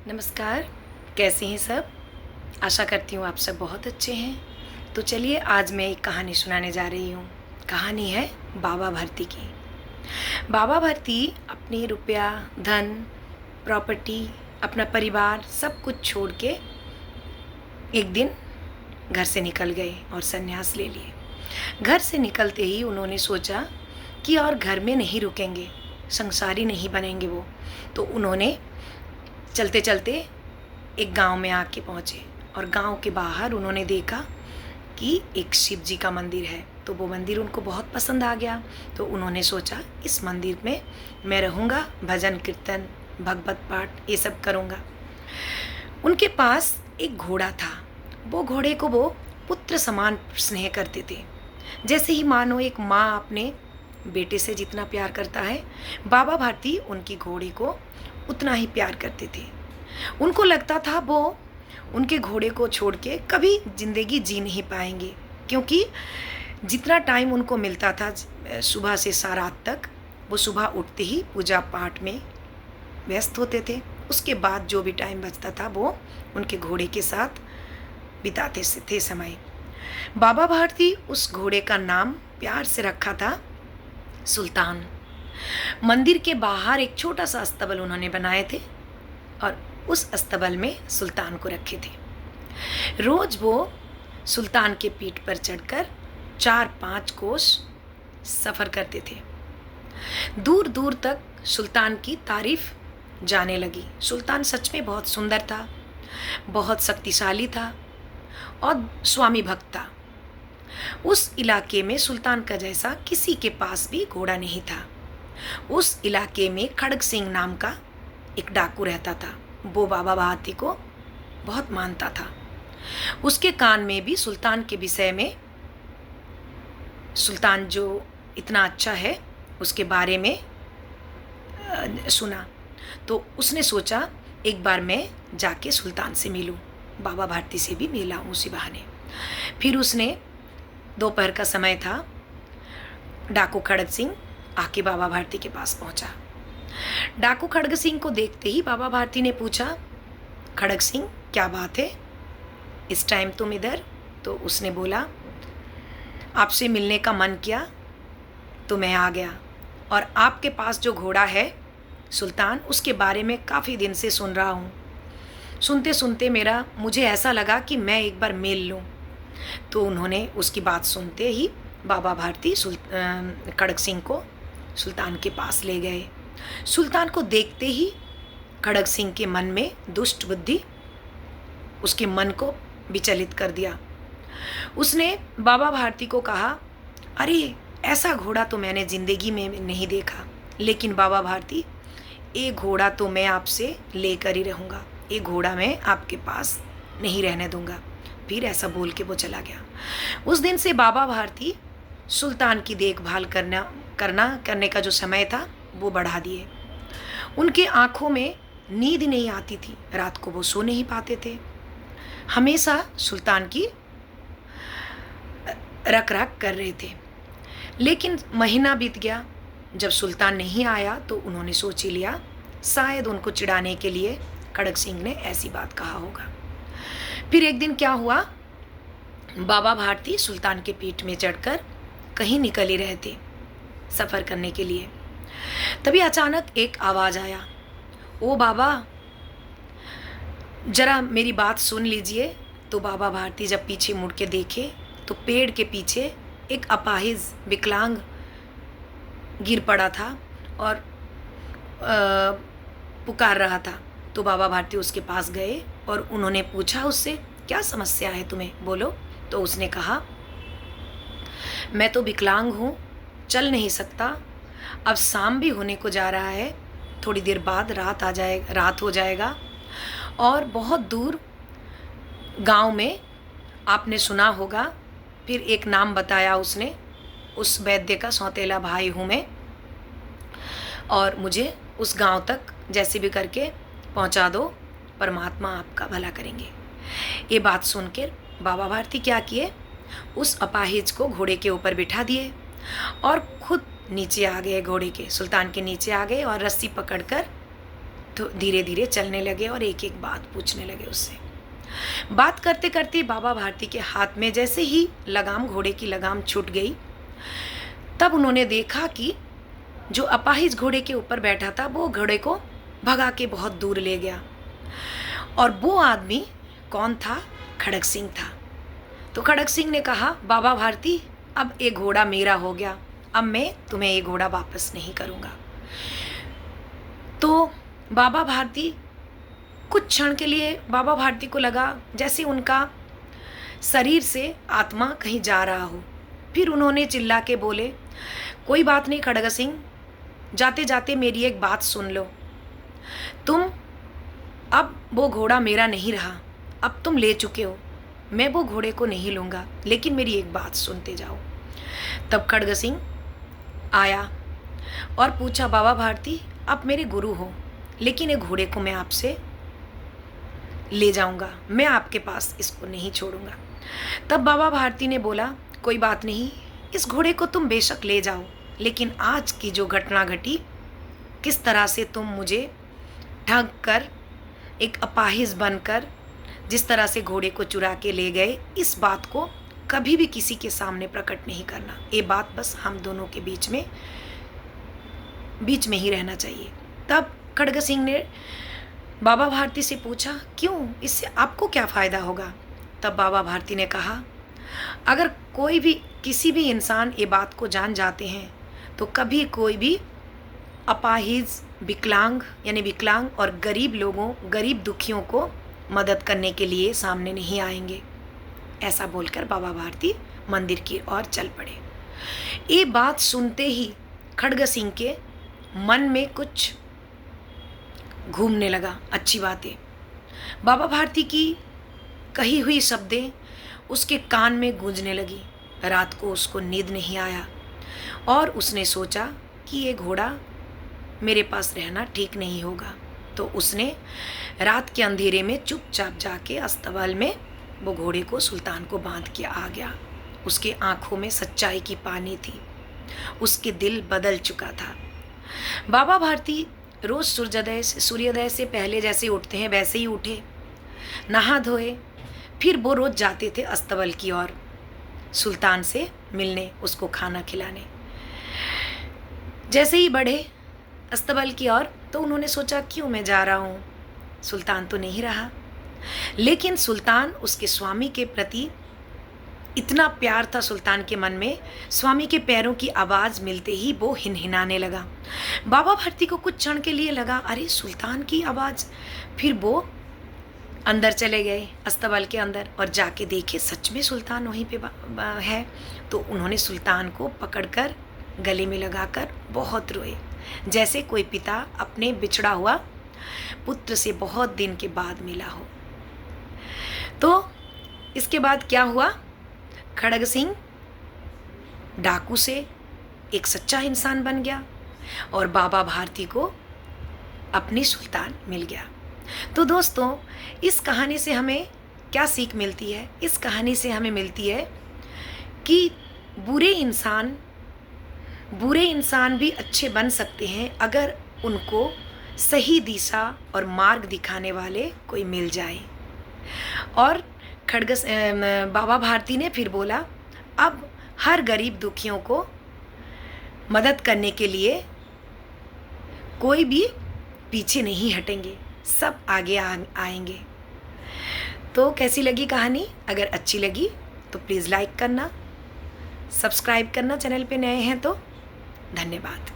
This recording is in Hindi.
नमस्कार। कैसे हैं सब? आशा करती हूँ आप सब बहुत अच्छे हैं। तो चलिए आज मैं एक कहानी सुनाने जा रही हूँ। कहानी है बाबा भर्ती की। बाबा भर्ती अपनी रुपया, धन, प्रॉपर्टी, अपना परिवार सब कुछ छोड़ के एक दिन घर से निकल गए और संन्यास ले लिए। घर से निकलते ही उन्होंने सोचा कि और घर में नहीं रुकेंगे, संसारी नहीं बनेंगे वो। तो उन्होंने चलते-चलते एक गांव में आके पहुँचे और गांव के बाहर उन्होंने देखा कि एक शिव जी का मंदिर है। तो वो मंदिर उनको बहुत पसंद आ गया। तो उन्होंने सोचा इस मंदिर में मैं रहूँगा, भजन कीर्तन, भगवत पाठ ये सब करूँगा। उनके पास एक घोड़ा था। वो घोड़े को वो पुत्र समान स्नेह करते थे। जैसे ही मानो एक माँ अपने बेटे से जितना प्यार करता है, बाबा भारती उनकी घोड़े को उतना ही प्यार करते थे। उनको लगता था वो उनके घोड़े को छोड़ के कभी ज़िंदगी जी नहीं पाएंगे, क्योंकि जितना टाइम उनको मिलता था सुबह से रात तक, वो सुबह उठते ही पूजा पाठ में व्यस्त होते थे। उसके बाद जो भी टाइम बचता था वो उनके घोड़े के साथ बिताते थे समय। बाबा भारती उस घोड़े का नाम प्यार से रखा था सुल्तान। मंदिर के बाहर एक छोटा सा अस्तबल उन्होंने बनाए थे और उस अस्तबल में सुल्तान को रखे थे। रोज वो सुल्तान के पीठ पर चढ़कर 4-5 कोस सफ़र करते थे। दूर दूर तक सुल्तान की तारीफ जाने लगी। सुल्तान सच में बहुत सुंदर था, बहुत शक्तिशाली था और स्वामी भक्त था। उस इलाके में सुल्तान का जैसा किसी के पास भी घोड़ा नहीं था। उस इलाके में खड़ग सिंह नाम का एक डाकू रहता था। वो बाबा भारती को बहुत मानता था। उसके कान में भी सुल्तान के विषय में, सुल्तान जो इतना अच्छा है उसके बारे में सुना। तो उसने सोचा एक बार मैं जाके सुल्तान से मिलूं, बाबा भारती से भी मिला हूँ उसी बहाने। फिर उसने, दोपहर का समय था, डाकू खड़ग सिंह आके बाबा भारती के पास पहुंचा। डाकू खड़ग सिंह को देखते ही बाबा भारती ने पूछा, खड़ग सिंह क्या बात है, इस टाइम तुम इधर? तो उसने बोला, आपसे मिलने का मन किया तो मैं आ गया, और आपके पास जो घोड़ा है सुल्तान, उसके बारे में काफ़ी दिन से सुन रहा हूँ। सुनते सुनते मुझे ऐसा लगा कि मैं एक बार मिल लूँ। तो उन्होंने उसकी बात सुनते ही बाबा भारती खड़ग सिंह को सुल्तान के पास ले गए। सुल्तान को देखते ही खड़ग सिंह के मन में दुष्ट बुद्धि उसके मन को विचलित कर दिया। उसने बाबा भारती को कहा, अरे ऐसा घोड़ा तो मैंने ज़िंदगी में नहीं देखा, लेकिन बाबा भारती ये घोड़ा तो मैं आपसे लेकर ही रहूँगा, ये घोड़ा मैं आपके पास नहीं रहने दूँगा। फिर ऐसा बोल के वो चला गया। उस दिन से बाबा भारती सुल्तान की देखभाल करने का जो समय था वो बढ़ा दिए। उनके आँखों में नींद नहीं आती थी, रात को वो सो नहीं पाते थे। हमेशा सुल्तान की रख रखाव कर रहे थे। लेकिन महीना बीत गया, जब सुल्तान नहीं आया तो उन्होंने सोच ही लिया शायद उनको चिढ़ाने के लिए खड़ग सिंह ने ऐसी बात कहा होगा। फिर एक दिन क्या हुआ, बाबा भारती सुल्तान के पीठ में चढ़कर कहीं निकल ही रहे थे सफ़र करने के लिए। तभी अचानक एक आवाज़ आया, ओ बाबा जरा मेरी बात सुन लीजिए। तो बाबा भारती जब पीछे मुड़ के देखे तो पेड़ के पीछे एक अपाहिज विकलांग गिर पड़ा था और पुकार रहा था। तो बाबा भारती उसके पास गए और उन्होंने पूछा उससे, क्या समस्या है तुम्हें, बोलो। तो उसने कहा, मैं तो विकलांग हूँ, चल नहीं सकता, अब शाम भी होने को जा रहा है, थोड़ी देर बाद रात हो जाएगा, और बहुत दूर गांव में आपने सुना होगा। फिर एक नाम बताया उसने, उस वैद्य का सौतेला भाई हूँ मैं, और मुझे उस गांव तक जैसे भी करके पहुंचा दो, परमात्मा आपका भला करेंगे। ये बात सुनकर बाबा भारती क्या किए, उस अपाहिज को घोड़े के ऊपर बिठा दिए और खुद नीचे आ गए, घोड़े के सुल्तान के नीचे आ गए और रस्सी पकड़कर धीरे धीरे चलने लगे और एक एक बात पूछने लगे उससे। बात करते करते बाबा भारती के हाथ में जैसे ही लगाम, घोड़े की लगाम छूट गई, तब उन्होंने देखा कि जो अपाहिज घोड़े के ऊपर बैठा था वो घोड़े को भगा के बहुत दूर ले गया। और वो आदमी कौन था? खड़ग सिंह था। तो खड़ग सिंह ने कहा, बाबा भारती, अब ये घोड़ा मेरा हो गया, अब मैं तुम्हें ये घोड़ा वापस नहीं करूँगा। तो बाबा भारती, कुछ क्षण के लिए बाबा भारती को लगा जैसे उनका शरीर से आत्मा कहीं जा रहा हो। फिर उन्होंने चिल्ला के बोले, कोई बात नहीं खड़ग सिंह, जाते जाते मेरी एक बात सुन लो। तुम, अब वो घोड़ा मेरा नहीं रहा, अब तुम ले चुके हो, मैं वो घोड़े को नहीं लूँगा, लेकिन मेरी एक बात सुनते जाओ। तब खड़ग सिंह आया और पूछा, बाबा भारती, आप मेरे गुरु हो, लेकिन ये घोड़े को मैं आपसे ले जाऊंगा, मैं आपके पास इसको नहीं छोड़ूंगा। तब बाबा भारती ने बोला, कोई बात नहीं, इस घोड़े को तुम बेशक ले जाओ, लेकिन आज की जो घटना घटी, किस तरह से तुम मुझे ठग कर, एक अपाहिज बनकर जिस तरह से घोड़े को चुरा के ले गए, इस बात को कभी भी किसी के सामने प्रकट नहीं करना। ये बात बस हम दोनों के बीच में ही रहना चाहिए। तब खड़ग सिंह ने बाबा भारती से पूछा, क्यों, इससे आपको क्या फ़ायदा होगा? तब बाबा भारती ने कहा, अगर कोई भी, किसी भी इंसान ये बात को जान जाते हैं तो कभी कोई भी अपाहिज, विकलांग यानी विकलांग और गरीब लोगों, गरीब दुखियों को मदद करने के लिए सामने नहीं आएंगे। ऐसा बोलकर बाबा भारती मंदिर की ओर चल पड़े। ये बात सुनते ही खड़ग सिंह के मन में कुछ घूमने लगा, अच्छी बातें। बाबा भारती की कही हुई शब्दें उसके कान में गूंजने लगी। रात को उसको नींद नहीं आया और उसने सोचा कि ये घोड़ा मेरे पास रहना ठीक नहीं होगा। तो उसने रात के अंधेरे में चुपचाप जाके अस्तबल में वो घोड़े को, सुल्तान को बांध के आ गया। उसके आंखों में सच्चाई की पानी थी, उसके दिल बदल चुका था। बाबा भारती रोज सूर्योदय से पहले जैसे उठते हैं वैसे ही उठे, नहा धोए, फिर वो रोज जाते थे अस्तबल की ओर सुल्तान से मिलने, उसको खाना खिलाने। जैसे ही बढ़े अस्तबल की ओर तो उन्होंने सोचा, क्यों मैं जा रहा हूँ, सुल्तान तो नहीं रहा। लेकिन सुल्तान, उसके स्वामी के प्रति इतना प्यार था सुल्तान के मन में, स्वामी के पैरों की आवाज़ मिलते ही वो हिनहिनाने लगा। बाबा भारती को कुछ क्षण के लिए लगा, अरे सुल्तान की आवाज़। फिर वो अंदर चले गए अस्तबल के अंदर और जाके देखे सच में सुल्तान वहीं पे है। तो उन्होंने सुल्तान को पकड़कर गले में लगाकर बहुत रोए, जैसे कोई पिता अपने बिछड़ा हुआ पुत्र से बहुत दिन के बाद मिला हो। तो इसके बाद क्या हुआ? खड़ग सिंह डाकू से एक सच्चा इंसान बन गया और बाबा भारती को अपनी सुल्तान मिल गया। तो दोस्तों, इस कहानी से हमें क्या सीख मिलती है? इस कहानी से हमें मिलती है कि बुरे इंसान भी अच्छे बन सकते हैं अगर उनको सही दिशा और मार्ग दिखाने वाले कोई मिल जाए। और बाबा भारती ने फिर बोला, अब हर गरीब दुखियों को मदद करने के लिए कोई भी पीछे नहीं हटेंगे, सब आगे आएंगे। तो कैसी लगी कहानी? अगर अच्छी लगी तो प्लीज़ लाइक करना, सब्सक्राइब करना, चैनल पे नए हैं तो धन्यवाद।